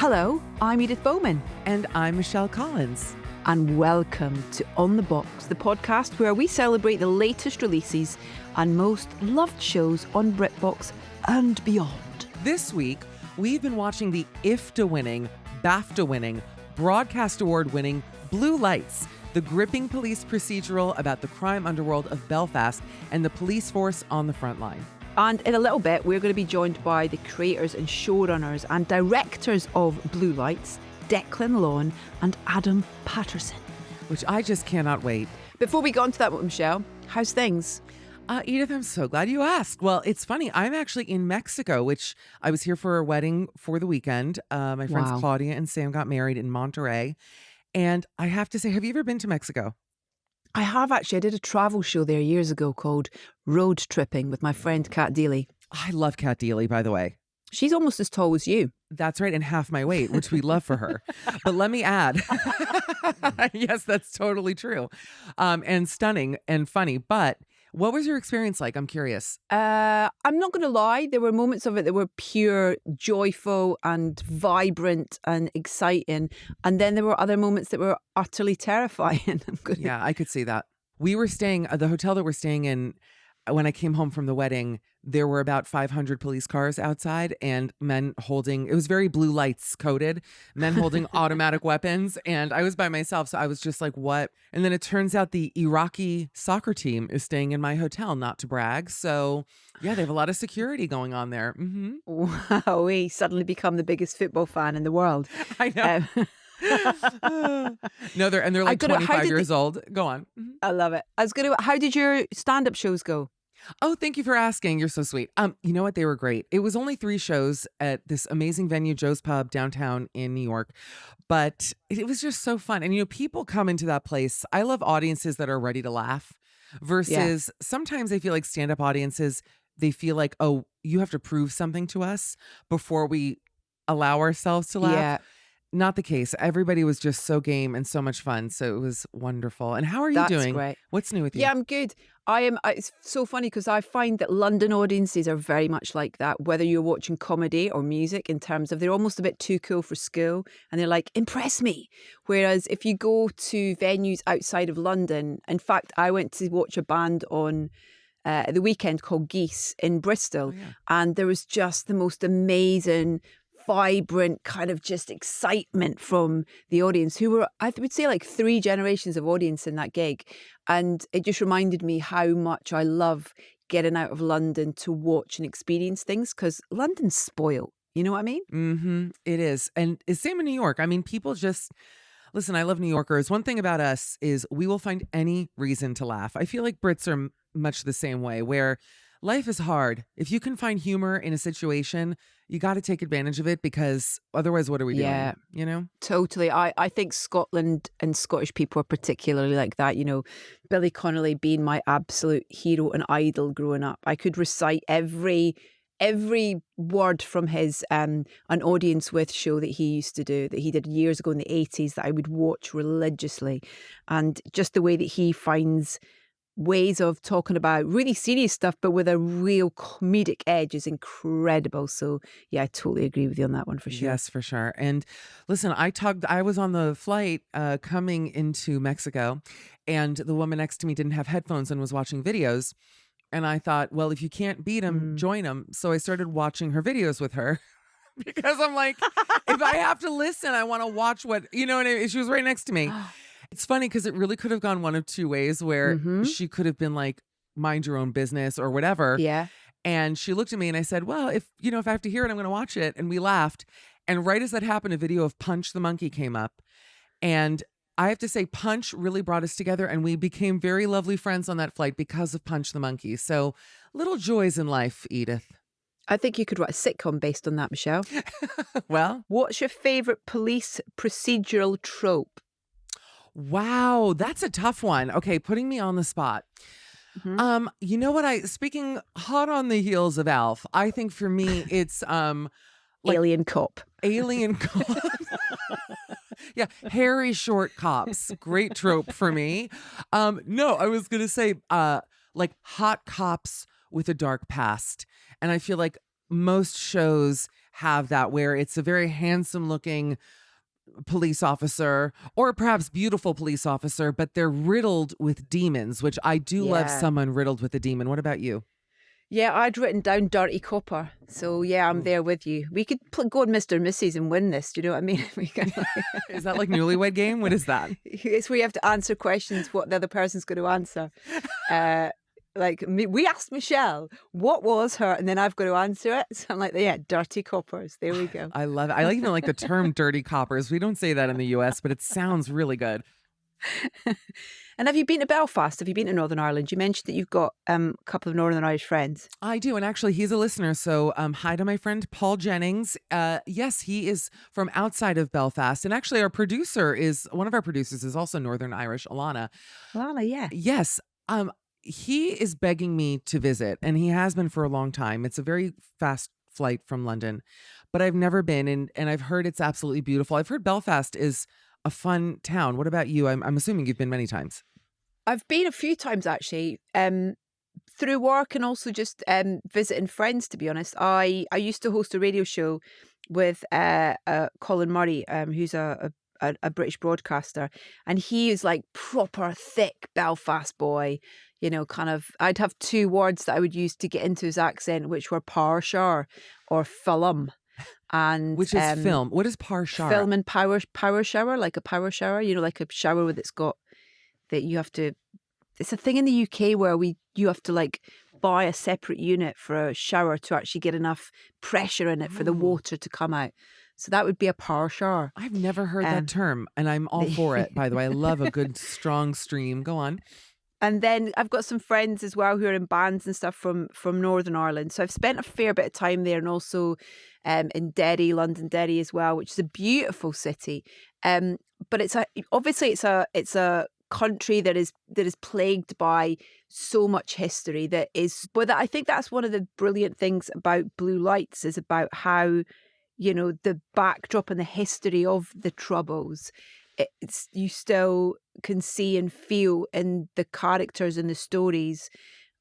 Hello, I'm Edith Bowman. And I'm Michelle Collins. And welcome to On the Box, the podcast where we celebrate the latest releases and most loved shows on BritBox and beyond. This week, we've been watching the IFTA-winning, BAFTA-winning, Broadcast Award-winning Blue Lights, the gripping police procedural about the crime underworld of Belfast and the police force on the front line. And in a little bit, we're going to be joined by the creators and showrunners and directors of Blue Lights, Declan Lawn and Adam Patterson. Which I just cannot wait. Before we get on to that, Michelle, how's things? Edith, I'm so glad you asked. Well, it's funny. I'm actually in Mexico, which I was here for a wedding for the weekend. My friends Claudia and Sam got married in Monterrey. And I have to say, have you ever been to Mexico? I have actually. I did a travel show there years ago called Road Tripping with my friend Kat Deely. I love Kat Deely, by the way. She's almost as tall as you. That's right, and half my weight, which we love for her. But let me add, yes, that's totally true. And stunning and funny. But what was your experience like? I'm curious. I'm not going to lie. There were moments of it that were pure, joyful and vibrant and exciting. And then there were other moments that were utterly terrifying. Yeah, I could see that. We were staying at the hotel that we're staying in. When I came home from the wedding, there were about 500 police cars outside and men holding, it was very blue lights coded, men holding automatic weapons. And I was by myself. So I was just like, what? And then it turns out the Iraqi soccer team is staying in my hotel, not to brag. So yeah, they have a lot of security going on there. Mm-hmm. Wow, we suddenly become the biggest football fan in the world. I know. No, they're like 25 years old. Go on. Mm-hmm. I love it. How did your stand-up shows go? Oh, thank you for asking. You're so sweet. You know what? They were great. It was only 3 shows at this amazing venue, Joe's Pub, downtown in New York. But it was just so fun. And, people come into that place. I love audiences that are ready to laugh versus sometimes I feel like stand-up audiences, they feel like, oh, you have to prove something to us before we allow ourselves to laugh. Yeah. Not the case. Everybody was just so game and so much fun. So it was wonderful. And how are you doing? Great. What's new with you? Yeah, I'm good. It's so funny because I find that London audiences are very much like that, whether you're watching comedy or music, in terms of they're almost a bit too cool for school and they're like, impress me. Whereas if you go to venues outside of London, in fact, I went to watch a band on the weekend called Geese in Bristol. And there was just the most amazing, vibrant kind of just excitement from the audience, who were, I would say, like 3 generations of audience in that gig. And it just reminded me how much I love getting out of London to watch and experience things, because London's spoiled. You know what I mean? Mm-hmm. It is. And it's same in New York. I mean, people just... Listen, I love New Yorkers. One thing about us is we will find any reason to laugh. I feel like Brits are much the same way, where life is hard. If you can find humor in a situation, you got to take advantage of it, because otherwise, what are we doing? Totally. I think Scotland and Scottish people are particularly like that. Billy Connolly being my absolute hero and idol growing up. I could recite every word from his An Audience With show that he used to do, that he did years ago in the 80s, that I would watch religiously. And just the way that he finds ways of talking about really serious stuff, but with a real comedic edge, is incredible. So yeah, I totally agree with you on that one for sure. Yes, for sure. And listen, I was on the flight coming into Mexico, and the woman next to me didn't have headphones and was watching videos. And I thought, well, if you can't beat them, join them. So I started watching her videos with her. Because I'm like, if I have to listen, I want to watch what, what I mean? She was right next to me. It's funny because it really could have gone one of 2 ways, where she could have been like, mind your own business or whatever. Yeah. And she looked at me and I said, well, if I have to hear it, I'm going to watch it. And we laughed. And right as that happened, a video of Punch the Monkey came up. And I have to say, Punch really brought us together, and we became very lovely friends on that flight because of Punch the Monkey. So little joys in life, Edith. I think you could write a sitcom based on that, Michelle. Well, what's your favorite police procedural trope? Wow, that's a tough one. Okay, putting me on the spot. Mm-hmm. You know what? Speaking hot on the heels of Alf, I think for me it's Alien Cop. Alien Cop. Yeah, hairy short cops. Great trope for me. No, I was gonna say like hot cops with a dark past. And I feel like most shows have that, where it's a very handsome looking police officer, or perhaps beautiful police officer, but they're riddled with demons, which I do love Yeah. someone riddled with a demon. What about you? Yeah, I'd written down Dirty Copper. So, yeah, I'm Ooh. there with you. We could go on Mr. and Mrs. and win this. Do you know what I mean? We can, Is that like Newlywed Game? What is that? it's where you have to answer questions what the other person's going to answer. We asked Michelle, what was her? And then I've got to answer it. So I'm like, yeah, Dirty Coppers. There we go. I love it. I even like the term dirty coppers. We don't say that in the US, but it sounds really good. And have you been to Belfast? Have you been to Northern Ireland? You mentioned that you've got a couple of Northern Irish friends. I do. And actually, he's a listener. So hi to my friend Paul Jennings. Yes, he is from outside of Belfast. And actually, one of our producers is also Northern Irish, Alana. Lana, yeah. Yes. He is begging me to visit, and he has been for a long time. It's a very fast flight from London, but I've never been, and I've heard it's absolutely beautiful. I've heard Belfast is a fun town. What about you? I'm assuming you've been many times. I've been a few times actually, through work and also just visiting friends. To be honest, I used to host a radio show with Colin Murray, who's a British broadcaster, and he is like proper thick Belfast boy. You know, kind of. I'd have two words that I would use to get into his accent, which were power shower or film. And which is film. What is par shower? Film and power shower, like a power shower. You know, like a shower with it's got that you have to. It's a thing in the UK where you have to like buy a separate unit for a shower to actually get enough pressure in it for the water to come out. So that would be a power shower. I've never heard that term, and I'm all for it. By the way, I love a good strong stream. Go on. And then I've got some friends as well who are in bands and stuff from Northern Ireland. So I've spent a fair bit of time there, and also in Derry, London Derry as well, which is a beautiful city. But it's a country that is plagued by so much history but I think that's one of the brilliant things about Blue Lights, is about how, you know, the backdrop and the history of the Troubles, you still can see and feel in the characters and the stories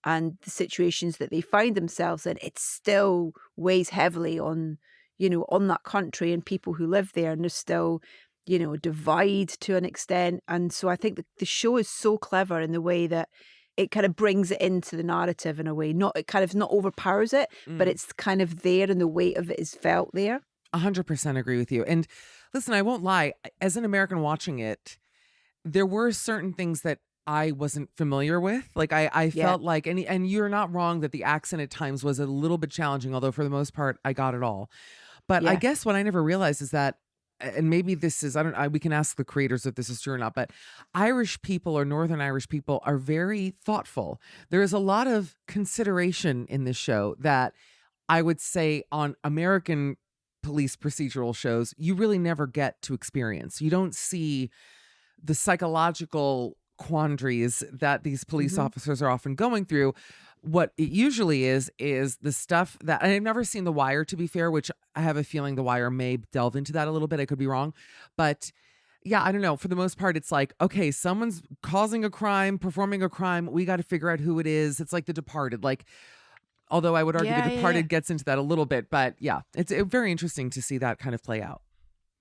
and the situations that they find themselves in. It still weighs heavily on, you know, on that country and people who live there, and there's still, you know, a divide to an extent. And so I think the show is so clever in the way that it kind of brings it into the narrative in a way. It kind of not overpowers it, but it's kind of there, and the weight of it is felt there. 100% agree with you. And listen, I won't lie. As an American watching it, there were certain things that I wasn't familiar with. Like I felt like, and you're not wrong that the accent at times was a little bit challenging, although for the most part, I got it all. But I guess what I never realized is that, and maybe this is, we can ask the creators if this is true or not, but Irish people or Northern Irish people are very thoughtful. There is a lot of consideration in this show that I would say on American police procedural shows, you really never get to experience. You don't see the psychological quandaries that these police officers are often going through. What it usually is the stuff that, and I've never seen The Wire, to be fair, which I have a feeling The Wire may delve into that a little bit. I could be wrong. But yeah, I don't know. For the most part, it's like, okay, someone's causing a crime, performing a crime. We got to figure out who it is. It's like The Departed. Like, although I would argue The Departed gets into that a little bit. But yeah, it's very interesting to see that kind of play out.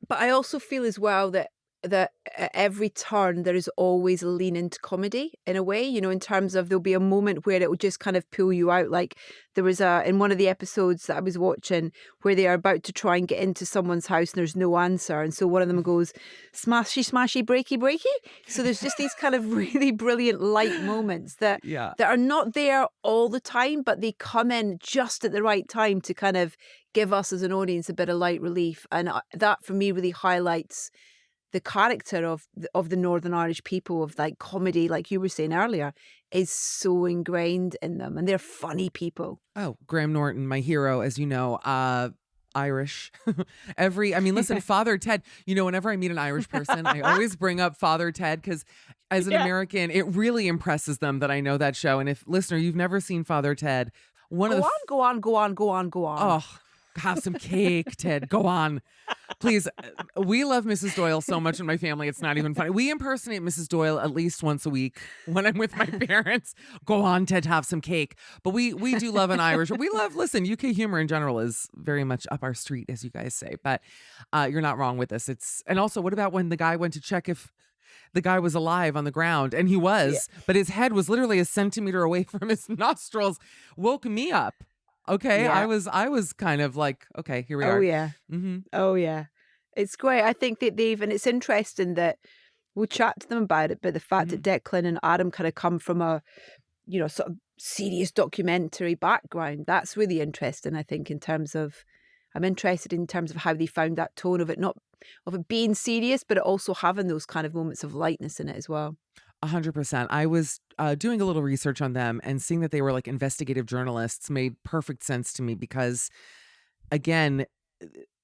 But I also feel as well that at every turn there is always a lean into comedy in a way, you know, in terms of there'll be a moment where it will just kind of pull you out. Like there was in one of the episodes that I was watching where they are about to try and get into someone's house and there's no answer, and so one of them goes smashy smashy breaky breaky. So there's just these kind of really brilliant light moments that are not there all the time, but they come in just at the right time to kind of give us as an audience a bit of light relief. And that for me really highlights the character of the Northern Irish people, of like comedy, like you were saying earlier, is so ingrained in them, and they're funny people. Oh, Graham Norton, my hero, as you know, Irish. Listen, Father Ted, you know, whenever I meet an Irish person, I always bring up Father Ted, because as an American, it really impresses them that I know that show. And if, listener, you've never seen Father Ted, go on. Oh, have some cake, Ted. Go on. Please, we love Mrs. Doyle so much in my family. It's not even funny. We impersonate Mrs. Doyle at least once a week when I'm with my parents. Go on, Ted, have some cake. But we do love an Irish. We love, listen, UK humor in general is very much up our street, as you guys say. But you're not wrong with this. And also, what about when the guy went to check if the guy was alive on the ground? And he was, but his head was literally a centimeter away from his nostrils. Woke me up. Okay, Yeah. I was kind of like, okay, here we are. Oh yeah. Mm-hmm. Oh yeah. It's great. I think that and it's interesting that we'll chat to them about it, but the fact that Declan and Adam kind of come from a, sort of serious documentary background, that's really interesting, I think, I'm interested in terms of how they found that tone of it, not of it being serious, but also having those kind of moments of lightness in it as well. 100%. I was doing a little research on them, and seeing that they were like investigative journalists made perfect sense to me because, again,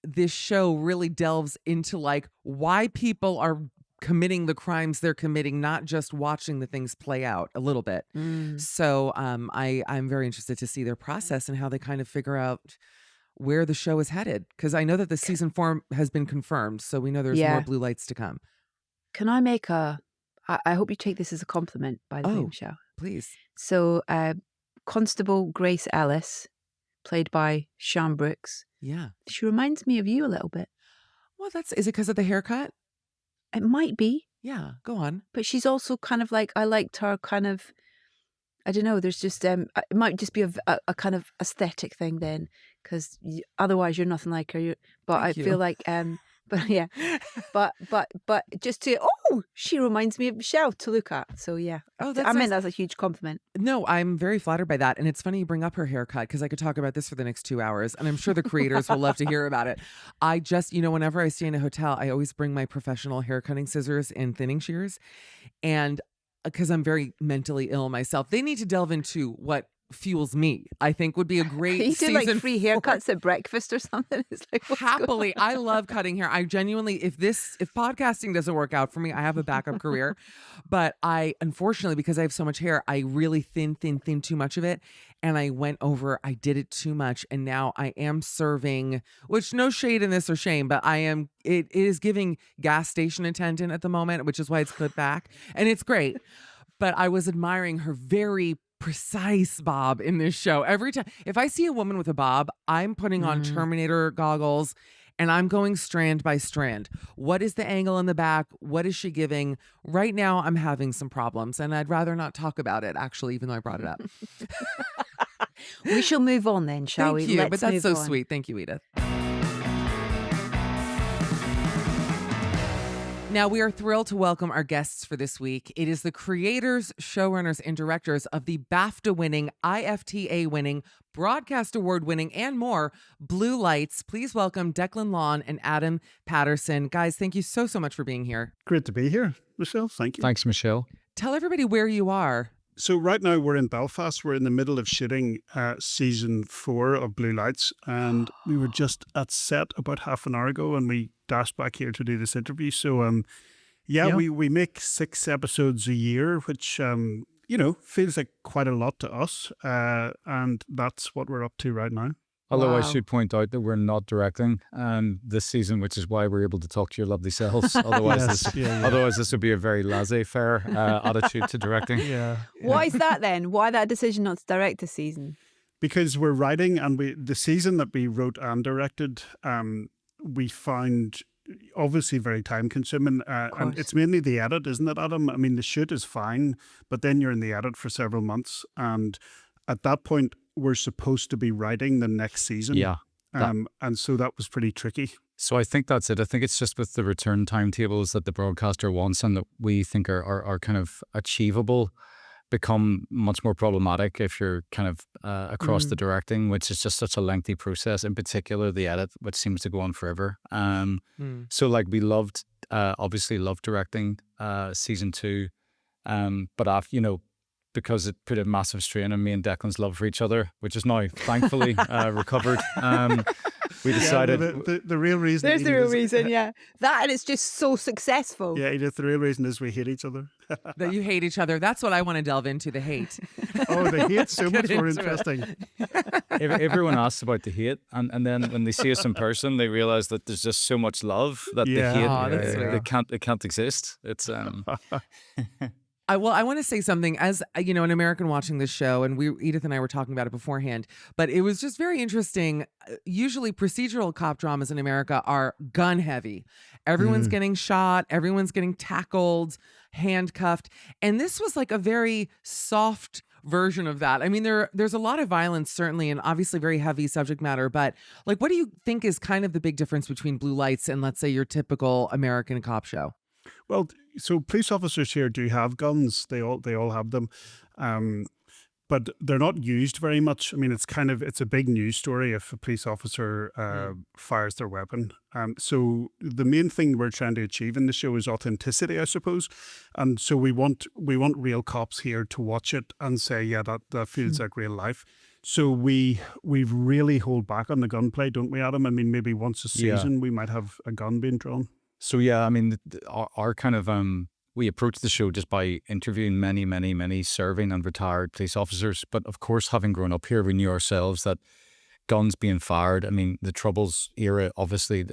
this show really delves into like why people are committing the crimes they're committing, not just watching the things play out a little bit. So I'm very interested to see their process and how they kind of figure out where the show is headed, because I know that the season 4 has been confirmed, so we know there's more blue lights to come. Can I make I hope you take this as a compliment, by the way, Michelle. Please. So Constable Grace Ellis, played by Sian Brooks. Yeah. She reminds me of you a little bit. Well, is it because of the haircut? It might be. Yeah, go on. But she's also kind of like, I liked her kind of, I don't know, there's just, it might just be a kind of aesthetic thing then, because otherwise you're nothing like her. I feel like, but yeah, but just she reminds me of Michelle to look at. So yeah, I mean, that's a huge compliment. No, I'm very flattered by that. And it's funny you bring up her haircut, because I could talk about this for the next 2 hours, and I'm sure the creators will love to hear about it. I just, whenever I stay in a hotel, I always bring my professional hair cutting scissors and thinning shears. And because I'm very mentally ill myself, they need to delve into what fuels me, I think, would be a great you do like 4. free haircuts at breakfast or something. It's like, happily. I love cutting hair. I genuinely, if podcasting doesn't work out for me, I have a backup career. But I, unfortunately, because I have so much hair, I really thin too much of it. And I did it too much. And now I am serving, which no shade in this or shame, but it is giving gas station attendant at the moment, which is why it's clipped back. And it's great. But I was admiring her very precise bob in this show. Every time, if I see a woman with a bob, I'm putting on Terminator goggles and I'm going strand by strand. What is the angle in the back? What is she giving? Right now, I'm having some problems, and I'd rather not talk about it, actually, even though I brought it up. We shall move on then, shall we? Thank you, Let's but that's so move on. sweet. Thank you, Edith. Now, we are thrilled to welcome our guests for this week. It is the creators, showrunners, and directors of the BAFTA-winning, IFTA-winning, Broadcast Award-winning, and more Blue Lights. Please welcome Declan Lawn and Adam Patterson. Guys, thank you so much for being here. Great to be here, Michelle. Thank you. Thanks, Michelle. Tell everybody where you are. So right now we're in Belfast. We're in the middle of shooting season 4 of Blue Lights, and we were just at set about half an hour ago, and we dashed back here to do this interview. So we make 6 episodes a year, which feels like quite a lot to us, and that's what we're up to right now. Although Wow. I should point out that we're not directing this season, which is why we're able to talk to your lovely selves. Otherwise, otherwise this would be a very laissez-faire attitude to directing. Yeah. Why is that then? Why that decision not to direct this season? Because we're writing, and the season that we wrote and directed, we found obviously very time consuming, and it's mainly the edit, isn't it, Adam? I mean, the shoot is fine, but then you're in the edit for several months, and at that point we're supposed to be writing the next season. Yeah. And so that was pretty tricky. So I think that's it. I think it's just with the return timetables that the broadcaster wants and that we think are kind of achievable, become much more problematic if you're kind of across the directing, which is just such a lengthy process, in particular the edit, which seems to go on forever. So like we obviously loved directing season 2, but after, because it put a massive strain on me and Declan's love for each other, which is now thankfully recovered. We decided the real reason. There's the real reason, yeah. That, and it's just so successful. Yeah, Edith, the real reason is we hate each other. that you hate each other. That's what I want to delve into, the hate. Oh, the hate's so much more into it. interesting. Everyone asks about the hate, and then when they see us in person, they realize that there's just so much love that the Yeah. hate Oh, that's sweet. it can't exist. It's I want to say something as an American watching this show, and Edith and I were talking about it beforehand, but it was just very interesting. Usually procedural cop dramas in America are gun heavy. Everyone's getting shot, everyone's getting tackled, handcuffed. And this was like a very soft version of that. I mean, there's a lot of violence, certainly, and obviously very heavy subject matter, but like, what do you think is kind of the big difference between Blue Lights and, let's say, your typical American cop show? Well, so police officers here do have guns. They all have them. But they're not used very much. I mean, it's a big news story if a police officer fires their weapon. So the main thing we're trying to achieve in the show is authenticity, I suppose. And so we want real cops here to watch it and say, yeah, that feels like real life. So we really hold back on the gunplay, don't we, Adam? I mean, maybe once a season we might have a gun being drawn. So yeah, I mean, our kind of we approached the show just by interviewing many serving and retired police officers. But of course, having grown up here, we knew ourselves that guns being fired. I mean, the Troubles era obviously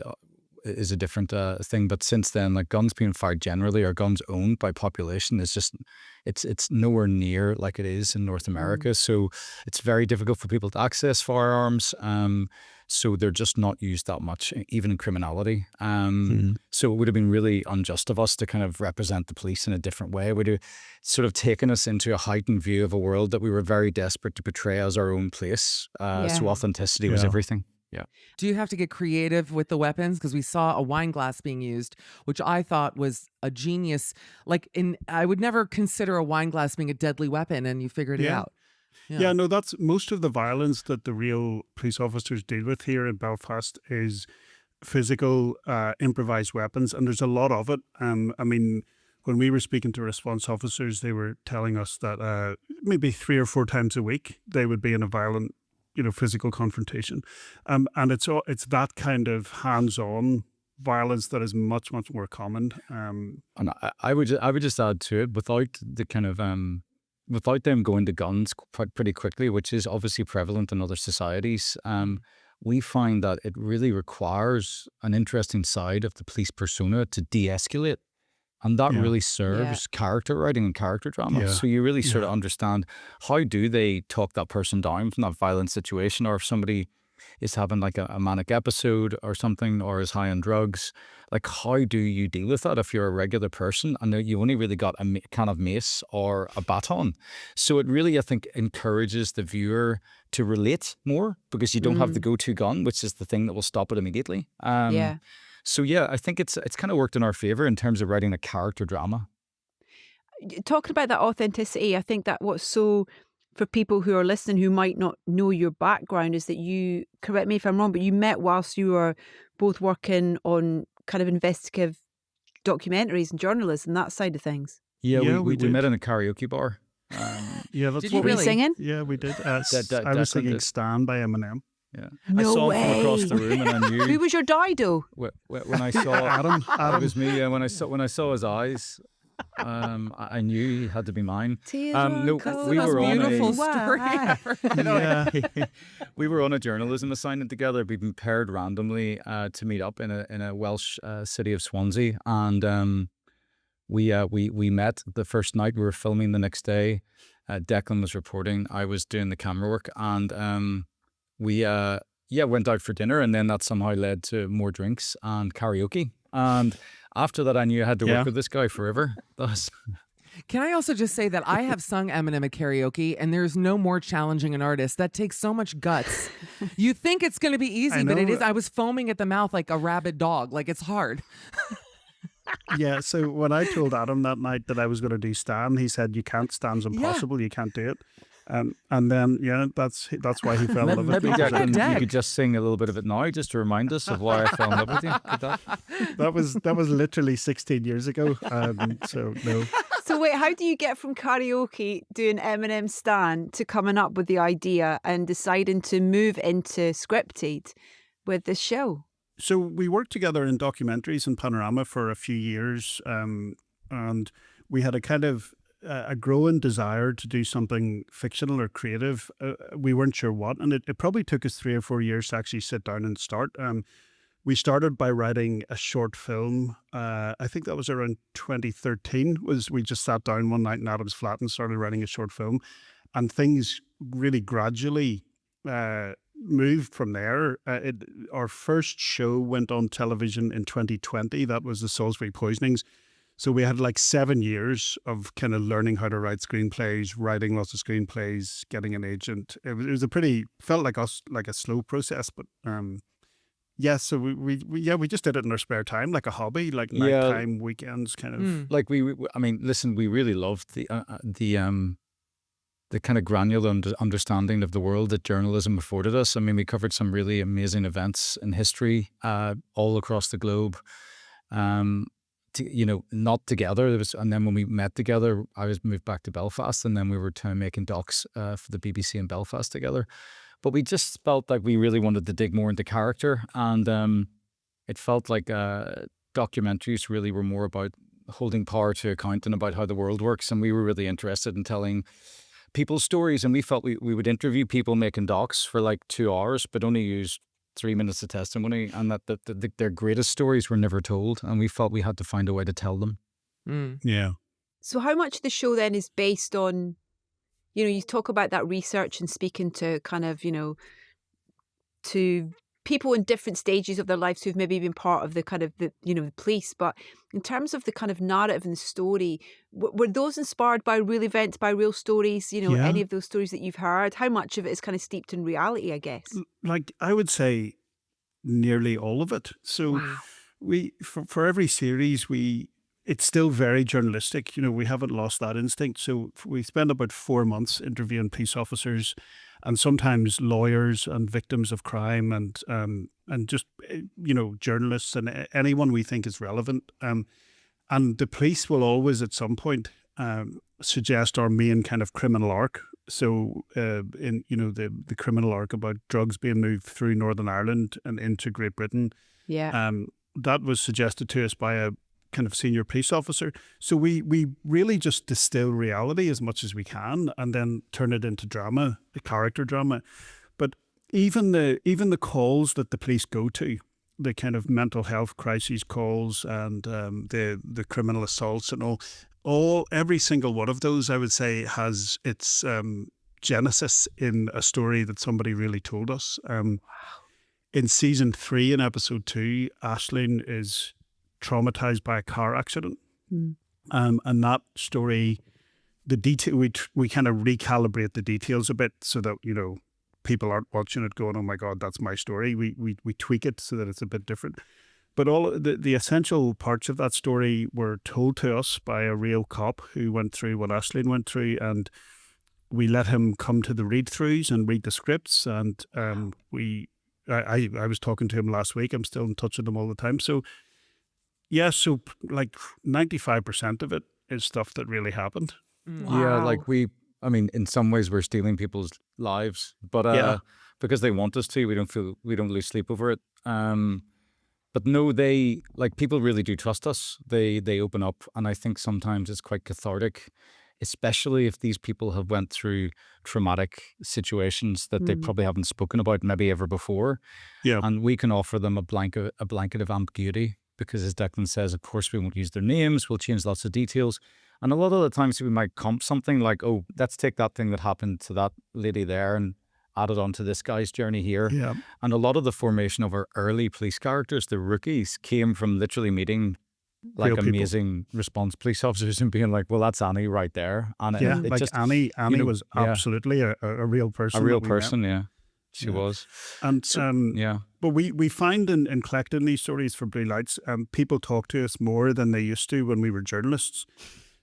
is a different thing. But since then, like guns being fired generally, or guns owned by population, is just it's nowhere near like it is in North America. So it's very difficult for people to access firearms. So they're just not used that much, even in criminality. So it would have been really unjust of us to kind of represent the police in a different way. It would have sort of taken us into a heightened view of a world that we were very desperate to portray as our own place. So authenticity was everything. Yeah. Do you have to get creative with the weapons? Because we saw a wine glass being used, which I thought was a genius. I would never consider a wine glass being a deadly weapon, and you figured it out. Yeah, no, that's most of the violence that the real police officers deal with here in Belfast is physical, improvised weapons, and there's a lot of it. I mean, when we were speaking to response officers, they were telling us that maybe 3 or 4 times a week they would be in a violent, physical confrontation, and it's that kind of hands-on violence that is much more common. And I would just add to it, without the kind of without them going to guns pretty quickly, which is obviously prevalent in other societies, we find that it really requires an interesting side of the police persona to de-escalate. And that really serves character writing and character drama. Yeah. So you really sort of understand, how do they talk that person down from that violent situation, or if somebody is having like a manic episode or something, or is high on drugs, like how do you deal with that if you're a regular person and you only really got a can of mace or a baton? So it really, I think, encourages the viewer to relate more, because you don't have the go-to gun, which is the thing that will stop it immediately. So yeah, I think it's kind of worked in our favor in terms of writing a character drama. Talking about that authenticity, I think that what's so, for people who are listening who might not know your background, is that you, correct me if I'm wrong, but you met whilst you were both working on kind of investigative documentaries and journalism, that side of things. Yeah, we met in a karaoke bar. Yeah, that's Did what you Were you really? singing? Yeah, we did. I was Declan singing did. "Stand" by Eminem. Yeah, No I saw him from across way. the room, and I knew Who was your dido? when I saw Adam. it was me. Yeah, when I saw his eyes, I knew he had to be mine. No, That's we the most were on beautiful a story ever. Yeah. we were on a journalism assignment together. We'd been paired randomly to meet up in a Welsh city of Swansea, and we met the first night. We were filming the next day. Declan was reporting. I was doing the camera work, and we went out for dinner, and then that somehow led to more drinks and karaoke. And after that, I knew I had to work with this guy forever. Can I also just say that I have sung Eminem at karaoke, and there's no more challenging an artist. That takes so much guts. You think it's going to be easy, but it know. is. I was foaming at the mouth like a rabid dog. Like, it's hard. Yeah, so when I told Adam that night that I was going to do Stan, he said, "You can't. Stan's impossible. You can't do it." And then, that's why he fell in love with Maybe me. Declan, you could just sing a little bit of it now, just to remind us of why I fell in love with you. Could that? That was literally 16 years ago. So no. So wait, how do you get from karaoke doing Eminem Stan to coming up with the idea and deciding to move into scripted with this show? So we worked together in documentaries and Panorama for a few years, and we had a kind of a growing desire to do something fictional or creative. We weren't sure what, and it probably took us 3 or 4 years to actually sit down and start. We started by writing a short film. I think that was around 2013. We just sat down one night in Adam's flat and started writing a short film, and things really gradually moved from there. Our first show went on television in 2020. That was the Salisbury Poisonings. So we had like 7 years of kind of learning how to write screenplays, writing lots of screenplays, getting an agent. It was felt like a slow process, but yeah. So we just did it in our spare time, like a hobby, like nighttime, weekends, kind of. Like I mean, listen, we really loved the kind of granular understanding of the world that journalism afforded us. I mean, we covered some really amazing events in history all across the globe. Not together. And then when we met together, I was moved back to Belfast, and then we were making docs for the BBC in Belfast together. But we just felt like we really wanted to dig more into character, and it felt like documentaries really were more about holding power to account and about how the world works. And we were really interested in telling people's stories, and we felt we would interview people making docs for like 2 hours, but only use 3 minutes of testimony, and that their greatest stories were never told, and we felt we had to find a way to tell them. Yeah. So how much of the show then is based on, you talk about that research and speaking to kind of, to people in different stages of their lives who've maybe been part of the kind of the police, but in terms of the kind of narrative and the story, were those inspired by real events, by real stories, any of those stories that you've heard? How much of it is kind of steeped in reality, I guess? Like, I would say nearly all of it. So Wow. we, for every series, it's still very journalistic. We haven't lost that instinct. So we spend about 4 months interviewing police officers, and sometimes lawyers and victims of crime, and just journalists and anyone we think is relevant. And the police will always at some point suggest our main kind of criminal arc. So in the criminal arc about drugs being moved through Northern Ireland and into Great Britain. Yeah. That was suggested to us by a kind of senior police officer. So we really just distill reality as much as we can, and then turn it into drama, the character drama. But even the calls that the police go to, the kind of mental health crises calls, and the criminal assaults and every single one of those, I would say, has its genesis in a story that somebody really told us. In season 3, in episode 2, Aisling is traumatized by a car accident. And that story, the detail, we kind of recalibrate the details a bit so that, people aren't watching it going, oh my God, that's my story. We tweak it so that it's a bit different. But all the essential parts of that story were told to us by a real cop who went through what Aisling went through, and we let him come to the read-throughs and read the scripts. And I was talking to him last week. I'm still in touch with him all the time. So yeah, so like 95% of it is stuff that really happened. Wow. Yeah, like I mean, in some ways we're stealing people's lives, but because they want us to, we don't lose sleep over it. But no, people really do trust us. They open up, and I think sometimes it's quite cathartic, especially if these people have went through traumatic situations that they probably haven't spoken about maybe ever before. Yeah. And we can offer them a blanket of ambiguity, because as Declan says, of course, we won't use their names. We'll change lots of details. And a lot of the times we might comp something like, oh, let's take that thing that happened to that lady there and add it on to this guy's journey here. Yeah. And a lot of the formation of our early police characters, the rookies, came from literally meeting like Real people. Amazing response police officers and being like, well, that's Annie right there. And it like just, Annie was absolutely a real person. a real that we met. person, yeah. She was. And Yeah. but we find in collecting these stories for Blue Lights, people talk to us more than they used to when we were journalists.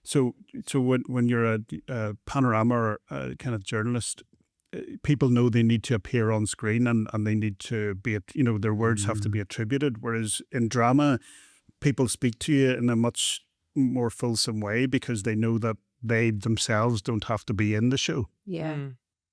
So when you're a panorama or a kind of journalist, people know they need to appear on screen, and they need to be, their words have to be attributed. Whereas in drama, people speak to you in a much more fulsome way because they know that they themselves don't have to be in the show. Yeah.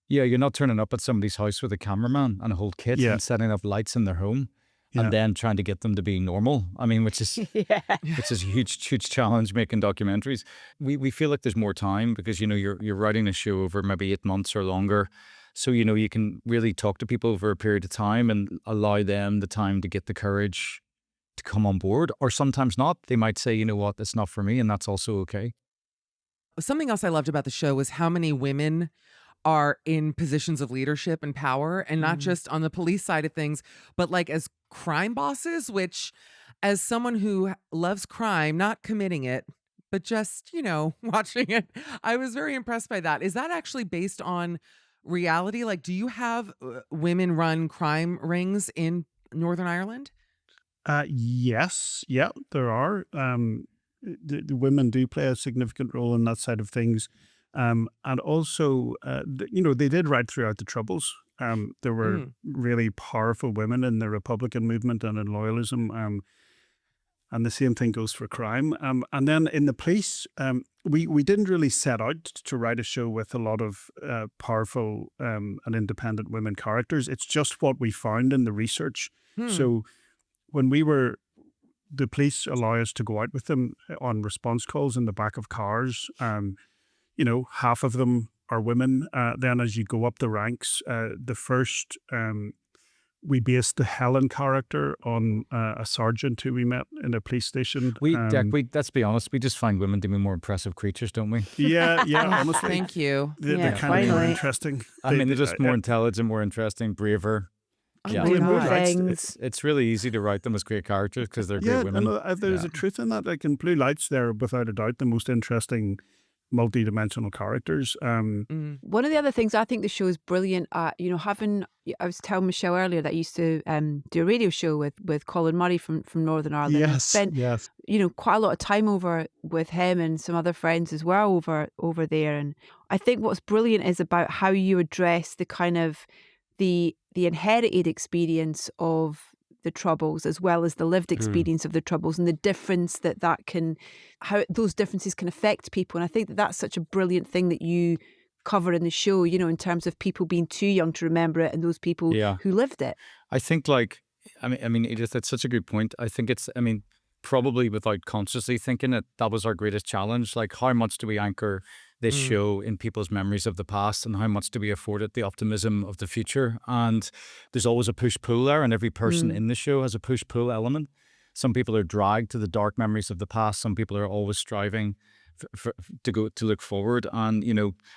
Yeah, you're not turning up at somebody's house with a cameraman and a whole kit and setting up lights in their home Yeah. and then trying to get them to be normal. I mean, which is Yeah. which is a huge challenge making documentaries. We feel like there's more time because you're writing a show over maybe 8 months or longer, so you can really talk to people over a period of time and allow them the time to get the courage to come on board, or sometimes not. They might say, you know what, it's not for me, and that's also okay. Something else I loved about the show was how many women are in positions of leadership and power, and not just on the police side of things, but like as crime bosses, which, as someone who loves crime, not committing it, but just, watching it, I was very impressed by that. Is that actually based on reality? Like, do you have women run crime rings in Northern Ireland? Yes, yeah, there are. The women do play a significant role in that side of things. And also, they did right throughout the Troubles. There were really powerful women in the Republican movement and in loyalism. And the same thing goes for crime. And then in the police, we didn't really set out to write a show with a lot of powerful and independent women characters. It's just what we found in the research. So when the police allow us to go out with them on response calls in the back of cars. Half of them are women. Then as you go up the ranks, the first, we based the Helen character on a sergeant who we met in a police station. Let's be honest, we just find women to be more impressive creatures, don't we? Yeah, honestly. Thank you. They're kind of more interesting. I mean, they're just more intelligent, more interesting, braver. Oh Yeah, my God. it's really easy to write them as great characters because they're great women. There's a truth in that. Like in Blue Lights, they're without a doubt the most interesting multi-dimensional characters. One of the other things I think the show is brilliant at, I was telling Michelle earlier that I used to do a radio show with Colin Murray from Northern Ireland. Yes, I spent, quite a lot of time over with him and some other friends as well over there. And I think what's brilliant is about how you address the kind of the inherited experience of the Troubles as well as the lived experience of the Troubles, and the difference how those differences can affect people. And I think that's such a brilliant thing that you cover in the show, in terms of people being too young to remember it and those people who lived it. I think Edith, that's such a good point. I think probably without consciously thinking it, that was our greatest challenge. Like, how much do we anchor this show in people's memories of the past, and how much do we afford it the optimism of the future? And there's always a push-pull there, and every person in the show has a push-pull element. Some people are dragged to the dark memories of the past. Some people are always striving to look forward, and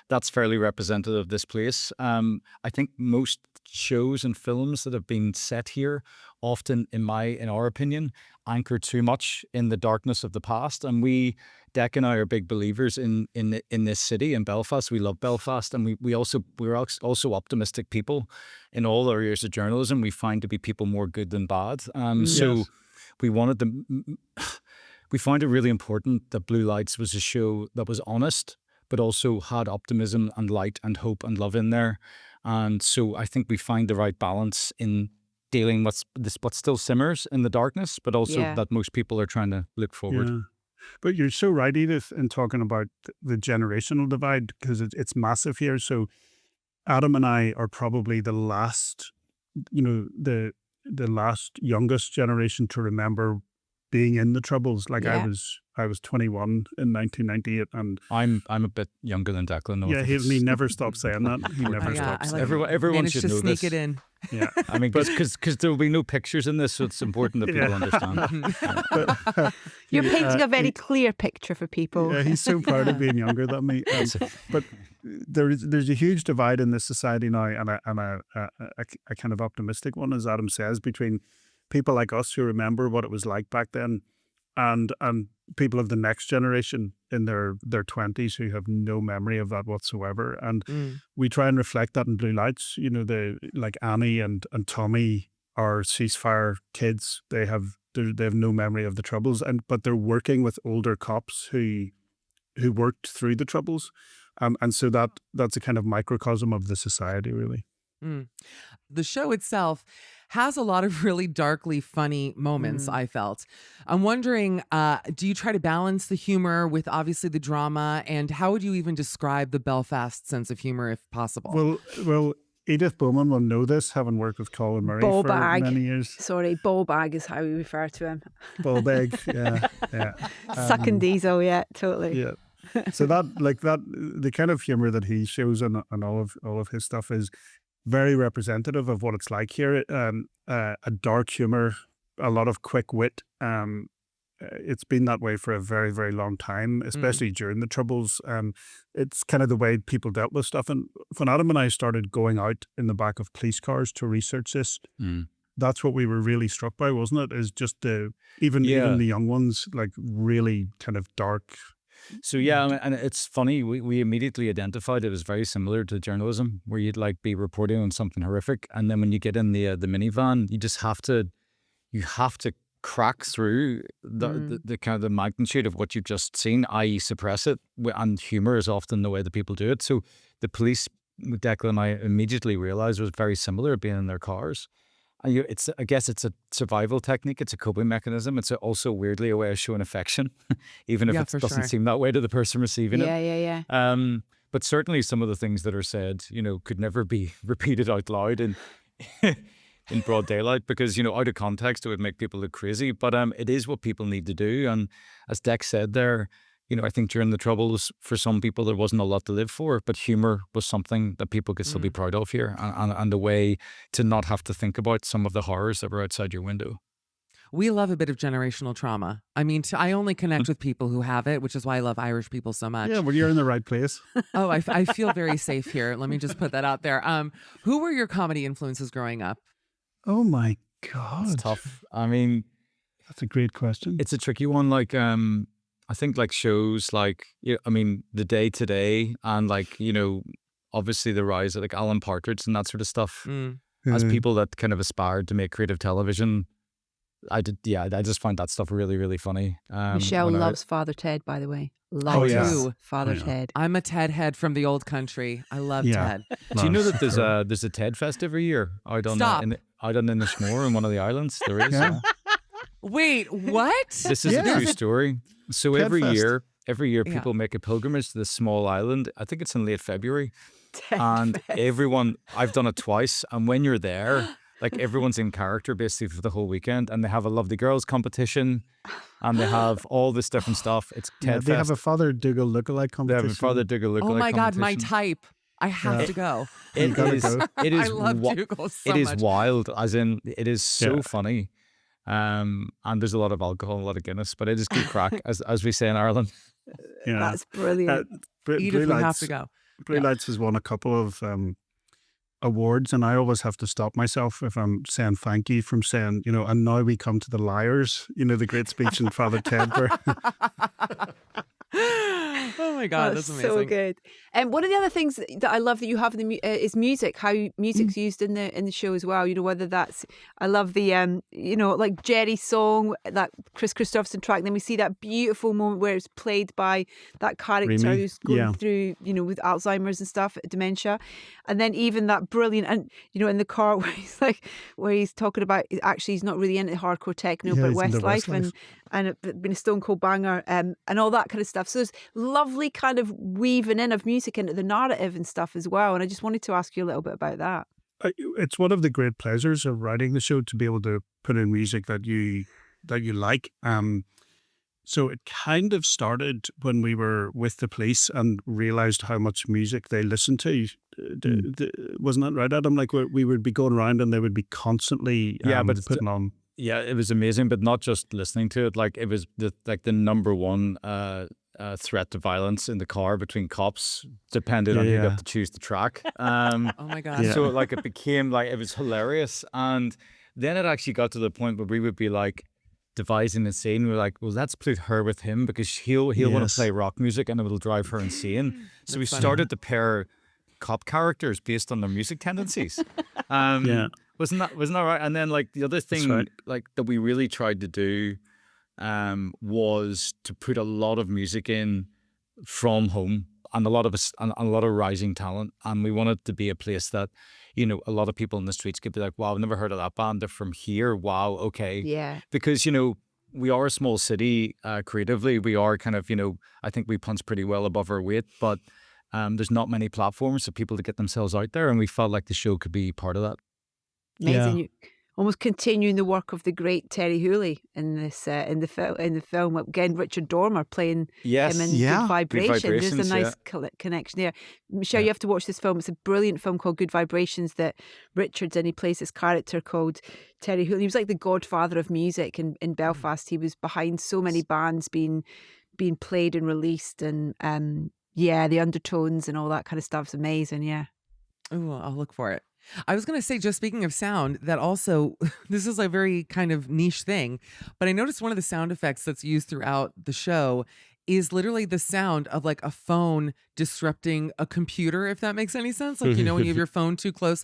that's fairly representative of this place. I think most shows and films that have been set here often, in our opinion, anchor too much in the darkness of the past. And Dec and I are big believers in this city, in Belfast. We love Belfast, and we're also optimistic people. In all areas of journalism, we find to be people more good than bad. So we wanted to. We found it really important that Blue Lights was a show that was honest, but also had optimism and light and hope and love in there. And so I think we find the right balance in dealing with what still simmers in the darkness, but also that most people are trying to look forward. Yeah. But you're so right, Edith, in talking about the generational divide, because it's massive here. So Adam and I are probably the last, the last youngest generation to remember being in the Troubles. Like I was 21 in 1998, and I'm a bit younger than Declan. Though, he never stops saying that. He never stops. Like everyone should know sneak this. it in. Yeah, I mean, because there will be no pictures in this, so it's important that people understand. You're painting a very clear picture for people. Yeah, he's so proud of being younger than me. But there's a huge divide in this society now, and a kind of optimistic one, as Adam says, between people like us who remember what it was like back then, and people of the next generation in their 20s who have no memory of that whatsoever. And we try and reflect that in Blue Lights. Like Annie and Tommy are ceasefire kids. They have no memory of the Troubles, but they're working with older cops who worked through the Troubles. And so that's a kind of microcosm of the society, really. The show itself has a lot of really darkly funny moments, I felt. I'm wondering, do you try to balance the humor with obviously the drama, and how would you even describe the Belfast sense of humor if possible? Well, Edith Bowman will know this, having worked with Colin Murray Ball for bag. many years. Sorry, ball bag is how we refer to him. Ball bag, yeah. Sucking diesel, yeah, totally. Yeah. So the kind of humor that he shows in all of his stuff is very representative of what it's like here. A dark humor, a lot of quick wit. It's been that way for a very, very long time, especially during the Troubles. It's kind of the way people dealt with stuff. And when Adam and I started going out in the back of police cars to research this, that's what we were really struck by, wasn't it? Is just even the young ones, like really kind of dark. So yeah, and it's funny, we immediately identified it as very similar to journalism, where you'd like be reporting on something horrific, and then when you get in the minivan, you just have to crack through the kind of the magnitude of what you've just seen, i.e. suppress it, and humor is often the way that people do it. So the police, Declan and I immediately realized, was very similar, being in their cars. And I guess it's a survival technique. It's a coping mechanism. It's also weirdly a way of showing affection, even if it doesn't seem that way to the person receiving it. Yeah. But certainly some of the things that are said, could never be repeated out loud in broad daylight, because, out of context, it would make people look crazy. But it is what people need to do. And as Deck said there, I think during the Troubles, for some people, there wasn't a lot to live for, but humor was something that people could still be proud of here, and a way to not have to think about some of the horrors that were outside your window. We love a bit of generational trauma. I mean, I only connect with people who have it, which is why I love Irish people so much. Yeah, well, you're in the right place. Oh, I feel very safe here. Let me just put that out there. Who were your comedy influences growing up? Oh my God. It's tough. I mean, that's a great question. It's a tricky one. Like, I think like shows like, The Day Today, and like, obviously the rise of like Alan Partridge and that sort of stuff. As people that kind of aspired to make creative television, I just find that stuff really, really funny. Michelle loves Father Ted, by the way. Loves Father Ted. I'm a Ted head from the old country. I love Ted. Do you know that there's a Ted Fest every year out on Inishmore in one of the islands? There is. Wait, what? This is a true story. So Ted every Fest. year people make a pilgrimage to this small island. I think it's in late February. Ted And Fest. everyone, I've done it twice. And when you're there, like everyone's in character basically for the whole weekend. And they have a Lovely Girls competition. And they have all this different stuff. It's Ted Fest. They have a Father Dougal lookalike They competition. have a Father Dougal lookalike Oh my God, my competition. type. I have to go. It gotta is. go. It is. I love Dougal so It is much. wild. As in, it is so funny. And there's a lot of alcohol, a lot of Guinness, but it is good crack, as we say in Ireland. Yeah. That's brilliant. Edith, we have to go. Blue Lights has won a couple of awards, and I always have to stop myself if I'm saying thank you from saying, and now we come to the liars, the great speech in Father Ted. Oh my God, that's amazing. So good. And one of the other things that I love that you have in the is music. How music's used in the show as well. Whether that's, I love the like Jerry's song, that Chris Christopherson track. And then we see that beautiful moment where it's played by that character Remy, who's going through with Alzheimer's and stuff, dementia, and then even that brilliant and in the car where he's talking about actually he's not really into hardcore techno but he's into Westlife and it been a stone cold banger and all that kind of stuff. So there's lovely kind of weaving in of music into the narrative and stuff as well. And I just wanted to ask you a little bit about that. It's one of the great pleasures of writing the show to be able to put in music that you like. So it kind of started when we were with the police and realised how much music they listened to. Wasn't that right, Adam? Like we would be going around and they would be constantly putting on. Yeah, it was amazing, but not just listening to it. Like it was the number one threat to violence in the car between cops, depended on who got to choose the track. Oh my God. So like it became like, it was hilarious. And then it actually got to the point where we would be like devising a scene. We're like, well, let's put her with him because he'll want to play rock music and it will drive her insane. So we started to pair cop characters based on their music tendencies. Wasn't that right? And then like the other thing like that we really tried to do was to put a lot of music in from home and a lot of rising talent, and we wanted to be a place that a lot of people in the streets could be like, wow, I've never heard of that band, they're from here, wow, okay. Yeah, because we are a small city creatively. We are kind of I think we punch pretty well above our weight, but There's not many platforms for people to get themselves out there, and we felt like the show could be part of that. Amazing. You almost continuing the work of the great Terry Hooley in this in the film. Again, Richard Dormer playing him in Good Vibrations. There's a nice connection there. Michelle, you have to watch this film. It's a brilliant film called Good Vibrations that Richard's in. He plays this character called Terry Hooley. He was like the godfather of music in Belfast. He was behind so many bands being played and released, and the undertones and all that kind of stuff's amazing. Yeah. Oh, I'll look for it. I was going to say, just speaking of sound, that also, this is a very kind of niche thing, but I noticed one of the sound effects that's used throughout the show is literally the sound of like a phone disrupting a computer, if that makes any sense. Like, you know, when you have your phone too close.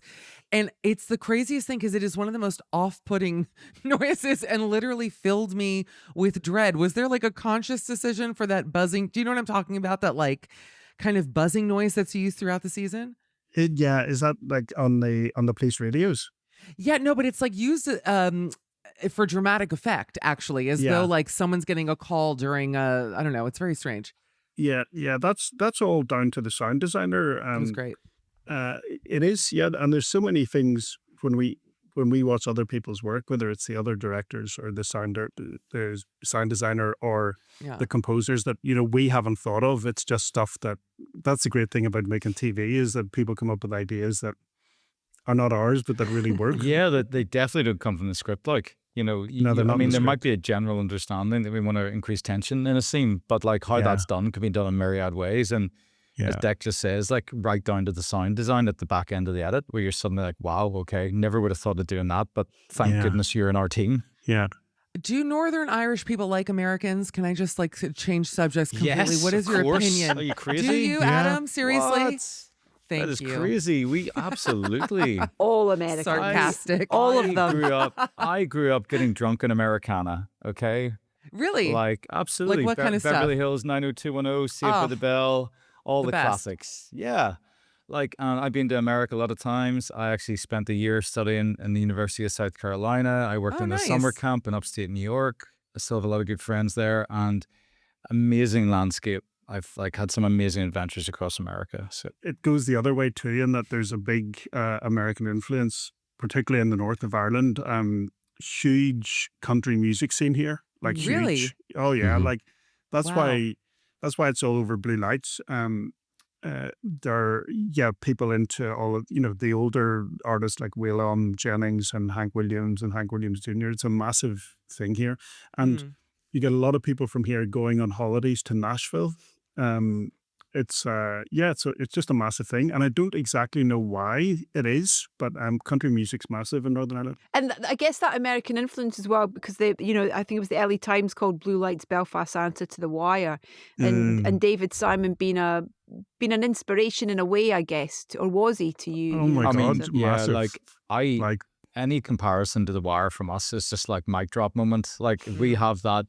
And it's the craziest thing because it is one of the most off-putting noises and literally filled me with dread. Was there like a conscious decision for that buzzing? Do you know what I'm talking about? That like kind of buzzing noise that's used throughout the season? Is that like on the police radios? Yeah, no, but it's like used for dramatic effect, actually, as though like someone's getting a call during I don't know, it's very strange. Yeah, that's all down to the sound designer. It was great. It is, and there's so many things when we watch other people's work, whether it's the other directors or the sound designer or the composers that, you know, we haven't thought of. It's just stuff that's the great thing about making TV is that people come up with ideas that are not ours, but that really work. That they definitely don't come from the script. Like, you know, I mean, there might be a general understanding that we want to increase tension in a scene, but like how that's done could be done in myriad ways. And as Dec just says, like right down to the sound design at the back end of the edit, where you're suddenly like, wow, okay, never would have thought of doing that, but thank goodness you're in our team. Yeah. Do Northern Irish people like Americans? Can I just like change subjects completely? Yes, what is your opinion? Are you crazy? Do you, Adam? Seriously? What? Thank that is you. crazy. We absolutely all American, sarcastic. All of them. I grew up getting drunk in Americana. Okay. Really? Like absolutely. Like what kind of stuff? Beverly Hills 90210, Saved by the Bell, all the classics. Yeah. Like I've been to America a lot of times. I actually spent a year studying in the University of South Carolina. I worked in a summer camp in upstate New York. I still have a lot of good friends there, and amazing landscape. I've like had some amazing adventures across America. So it goes the other way too, in that there's a big American influence, particularly in the north of Ireland. Huge country music scene here, like really? Huge. Oh yeah, like that's why it's all over Blue Lights. There are people into all of, you know, the older artists like Waylon Jennings and Hank Williams Jr. It's a massive thing here, and you get a lot of people from here going on holidays to Nashville. It's just a massive thing, and I don't exactly know why it is, but country music's massive in Northern Ireland. And I guess that American influence as well, because they, you know, I think it was the LA Times called Blue Lights Belfast's answer to The Wire, and David Simon being an inspiration in a way, I guess, or was he to you? Oh my God, massive. Like any comparison to The Wire from us is just like mic drop moment. Like we have that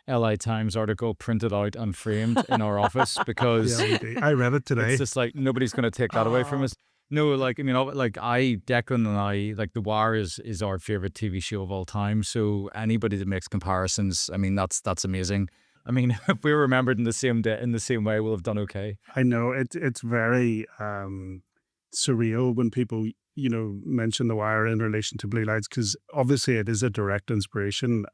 LA Times article printed out and framed in our office because I read it today. It's just like nobody's going to take that away from us. No, like, I mean, like Declan and I, like The Wire is our favorite TV show of all time. So anybody that makes comparisons, I mean, that's amazing. I mean, if we were remembered in the same day, in the same way, we'll have done okay. I know it's very surreal when people, you know, mention The Wire in relation to Blue Lights, because obviously it is a direct inspiration.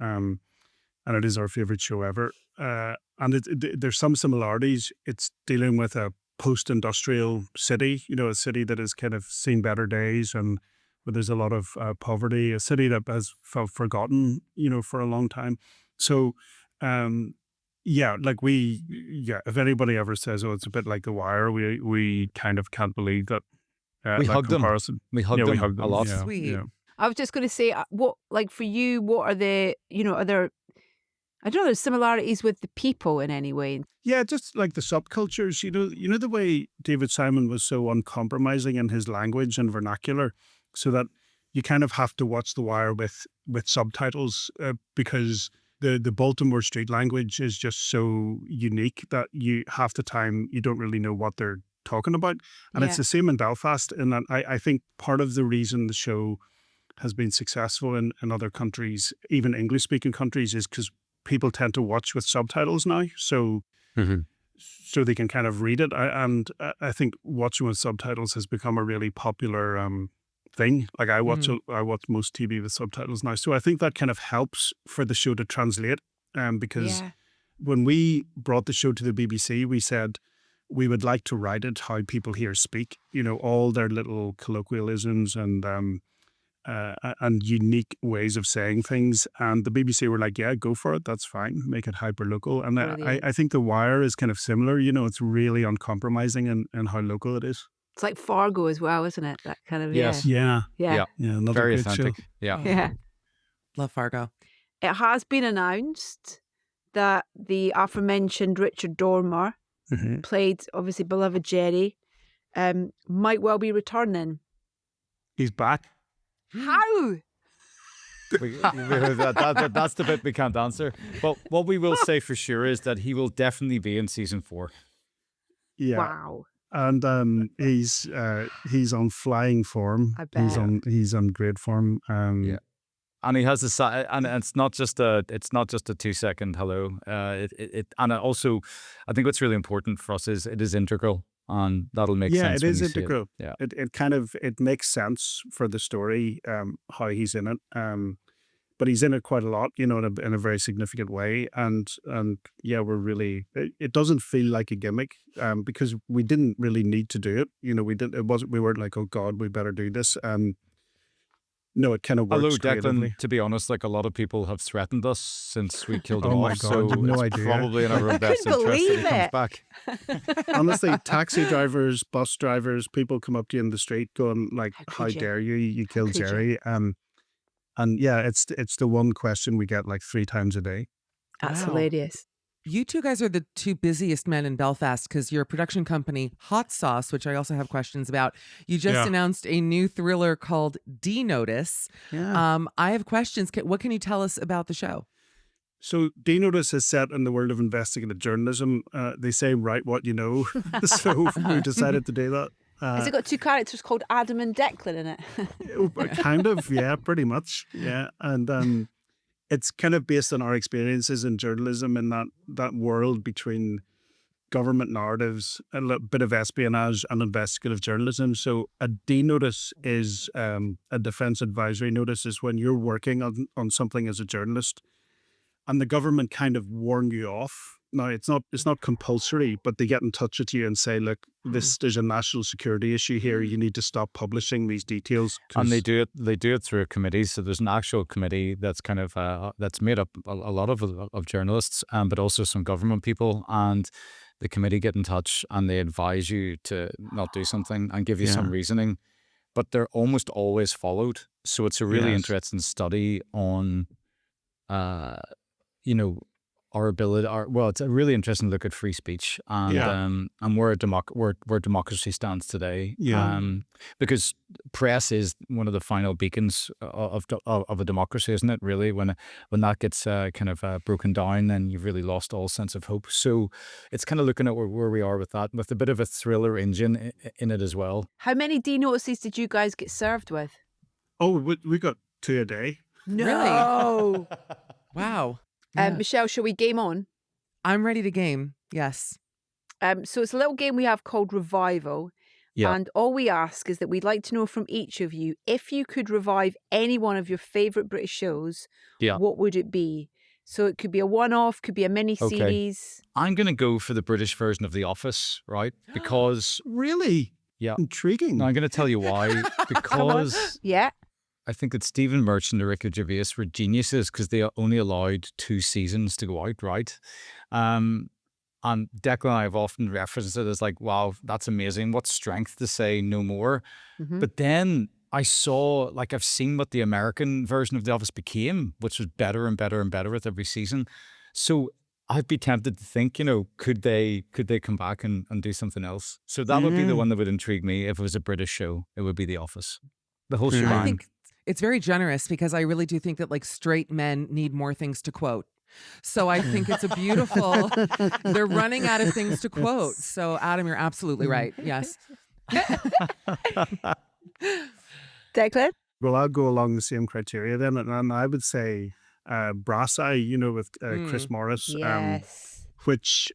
And it is our favorite show ever. And there's some similarities. It's dealing with a post-industrial city, you know, a city that has kind of seen better days and where there's a lot of poverty, a city that has felt forgotten, you know, for a long time. So, if anybody ever says, oh, it's a bit like The Wire, we kind of can't believe that. We hugged them. We hugged them a lot. Sweet. Yeah. I was just going to say, what, like for you, what are the, you know, are there, I don't know, there's similarities with the people in any way? Yeah, just like the subcultures, you know the way David Simon was so uncompromising in his language and vernacular, so that you kind of have to watch The Wire with subtitles because the Baltimore street language is just so unique that you half the time you don't really know what they're talking about. And it's the same in Belfast, in that I think part of the reason the show has been successful in other countries, even English-speaking countries, is because people tend to watch with subtitles now. So so they can kind of read it. I think watching with subtitles has become a really popular thing. Like I watch most TV with subtitles now, so I think that kind of helps for the show to translate. Because when we brought the show to the BBC, we said we would like to write it how people here speak. All their little colloquialisms and unique ways of saying things. And the BBC were like, yeah, go for it. That's fine. Make it hyper local. And I think The Wire is kind of similar. It's really uncompromising in how local it is. It's like Fargo as well, isn't it? That kind of, Yes. Yeah. Another Very great authentic. show. Yeah. Love Fargo. It has been announced that the aforementioned Richard Dormer, played obviously beloved Jerry, might well be returning. He's back. How? That's the bit we can't answer. But what we will say for sure is that he will definitely be in season 4. Yeah. Wow. And he's on flying form. I bet. He's on great form. And he has and it's not just a 2-second hello. And also, I think what's really important for us is it is integral, and that'll make sense. Yeah, it is integral. Yeah, it makes sense for the story, how he's in it. But he's in it quite a lot, in a very significant way. And yeah, we're really. It doesn't feel like a gimmick, because we didn't really need to do it. We weren't like, oh God, we better do this. No, it kind of works. Although creatively. Declan, to be honest, like a lot of people have threatened us since we killed him Oh my off. God, So no it's idea. probably in our best couldn't interest that he believe comes it. back. Honestly, taxi drivers, bus drivers, people come up to you in the street going like, How how could you? dare you? You killed could you? Jerry. And yeah, it's the one question we get like 3 times a day. That's Wow. hilarious. You two guys are the 2 busiest men in Belfast because your production company, Hot Sauce, which I also have questions about, you just Yeah. announced a new thriller called D-Notice. Yeah. I have questions. What can you tell us about the show? So D-Notice is set in the world of investigative journalism. They say write what you know. So we decided to do that. Has it got 2 characters called Adam and Declan in it? Kind of, yeah, pretty much. Yeah. And it's kind of based on our experiences in journalism in that world between government narratives, a little bit of espionage and investigative journalism. So a D-Notice is a defense advisory notice is when you're working on something as a journalist and the government kind of warn you off. Now, it's not compulsory, but they get in touch with you and say, look, there's a national security issue here. You need to stop publishing these details. And they do it through a committee. So there's an actual committee that's kind of that's made up a lot of journalists, but also some government people. And the committee get in touch and they advise you to not do something and give you some reasoning. But they're almost always followed. So it's a really interesting study on, our ability. It's a really interesting look at free speech and where democracy stands today. Yeah. Because press is one of the final beacons of a democracy, isn't it? Really, when that gets broken down, then you've really lost all sense of hope. So it's kind of looking at where we are with that, with a bit of a thriller engine in it as well. How many D-Notices did you guys get served with? Oh, we got 2 a day. No. Wow. Yeah. Michelle, shall we game on? I'm ready to game. Yes. So it's a little game we have called Revival. Yeah. And all we ask is that we'd like to know from each of you, if you could revive any one of your favourite British shows, what would it be? So it could be a one-off, could be a mini-series. I'm going to go for the British version of The Office, right? Because... Really? Yeah. Intriguing. Now, I'm going to tell you why. Because... Yeah. I think that Stephen Merchant and Ricky Gervais were geniuses because they only allowed 2 seasons to go out, right? And Declan and I have often referenced it as like, wow, that's amazing. What strength to say no more. Mm-hmm. But then I saw, I've seen what the American version of The Office became, which was better and better and better with every season. So I'd be tempted to think, could they come back and do something else? So that would be the one that would intrigue me. If it was a British show, it would be The Office. The whole shebang. I think it's very generous because I really do think that straight men need more things to quote. So I think it's a beautiful, they're running out of things to quote. So Adam, you're absolutely right. Yes. Declan? Well, I'll go along the same criteria then. And I would say Brass Eye, with Chris Morris, Yes. which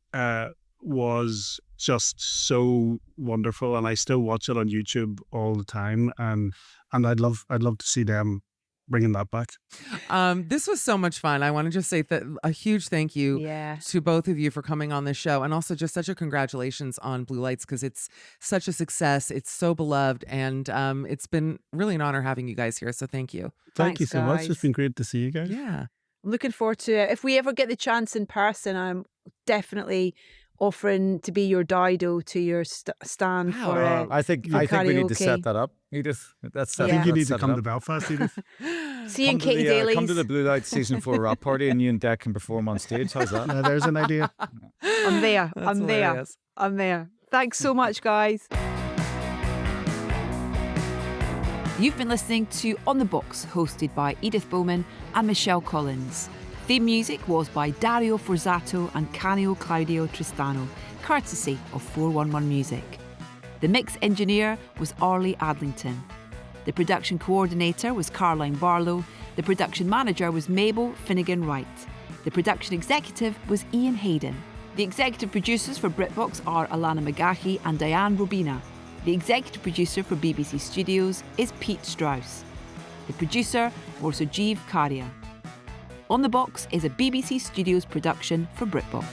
was just so wonderful, and I still watch it on YouTube all the time. And I'd love to see them bringing that back. This was so much fun. I want to just say that a huge thank you Yeah. to both of you for coming on this show, and also just such a congratulations on Blue Lights, because it's such a success. It's so beloved, and it's been really an honor having you guys here. So thank you. Thank you Thanks, so much. guys. It's been great to see you guys. Yeah. I'm looking forward to it. If we ever get the chance in person, I'm definitely offering to be your dido to your stand Wow. for I think we need to karaoke. set that up, Edith. That's I think you Yeah. need to come to Belfast, Edith. See you in Katie Daly's. Come to the Blue Lights season 4 rap party, and you and Dec can perform on stage. How's that? Now, there's an idea. I'm there. That's I'm there. hilarious. I'm there. Thanks so much, guys. You've been listening to On the Box, hosted by Edith Bowman and Michelle Collins. Theme music was by Dario Forzato and Canio Claudio Tristano, courtesy of 411 Music. The mix engineer was Arlie Adlington. The production coordinator was Caroline Barlow. The production manager was Mabel Finnegan Wright. The production executive was Ian Hayden. The executive producers for BritBox are Alana Magahi and Diane Robina. The executive producer for BBC Studios is Pete Strauss. The producer was Rajiv Karia. On the Box is a BBC Studios production for BritBox.